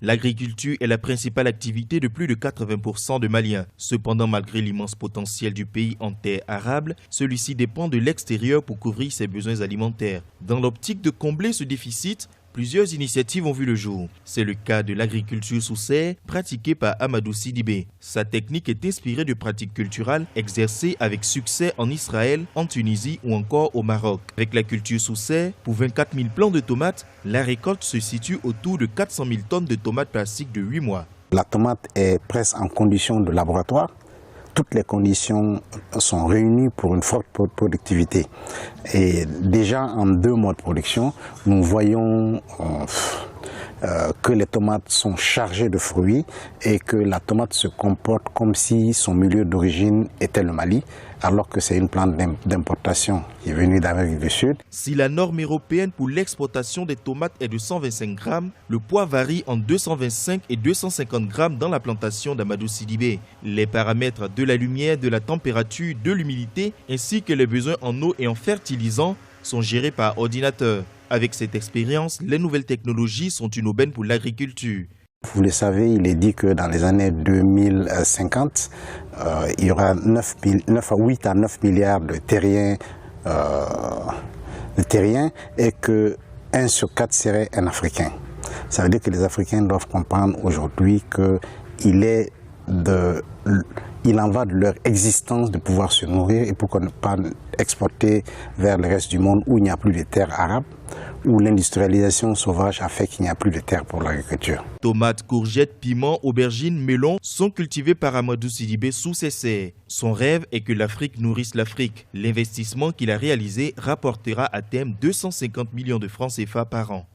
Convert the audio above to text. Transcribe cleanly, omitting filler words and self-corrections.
L'agriculture est la principale activité de plus de 80% de Maliens. Cependant, malgré l'immense potentiel du pays en terre arable, celui-ci dépend de l'extérieur pour couvrir ses besoins alimentaires. Dans l'optique de combler ce déficit, plusieurs initiatives ont vu le jour. C'est le cas de l'agriculture sous serre pratiquée par Amadou Sidibé. Sa technique est inspirée de pratiques culturelles exercées avec succès en Israël, en Tunisie ou encore au Maroc. Avec la culture sous serre, pour 24 000 plants de tomates, la récolte se situe autour de 400 000 tonnes de tomates par cycle de 8 mois. La tomate est presque en condition de laboratoire. Toutes les conditions sont réunies pour une forte productivité. Et déjà en 2 mois de production, nous voyons que les tomates sont chargées de fruits et que la tomate se comporte comme si son milieu d'origine était le Mali, alors que c'est une plante d'importation qui est venue d'Amérique du Sud. Si la norme européenne pour l'exportation des tomates est de 125 grammes, le poids varie entre 225 et 250 grammes dans la plantation d'Amadou Sidibé. Les paramètres de la lumière, de la température, de l'humidité, ainsi que les besoins en eau et en fertilisants sont gérés par ordinateur. Avec cette expérience, les nouvelles technologies sont une aubaine pour l'agriculture. Vous le savez, il est dit que dans les années 2050, il y aura 8 à 9 milliards de terriens et que 1 sur 4 serait un Africain. Ça veut dire que les Africains doivent comprendre aujourd'hui qu'il en va de leur existence de pouvoir se nourrir et pourquoi ne pas exporter vers le reste du monde où il n'y a plus de terres arabes, où l'industrialisation sauvage a fait qu'il n'y a plus de terre pour l'agriculture. Tomates, courgettes, piments, aubergines, melons sont cultivés par Amadou Sidibé sous ses serres. Son rêve est que l'Afrique nourrisse l'Afrique. L'investissement qu'il a réalisé rapportera à terme 250 millions de francs CFA par an.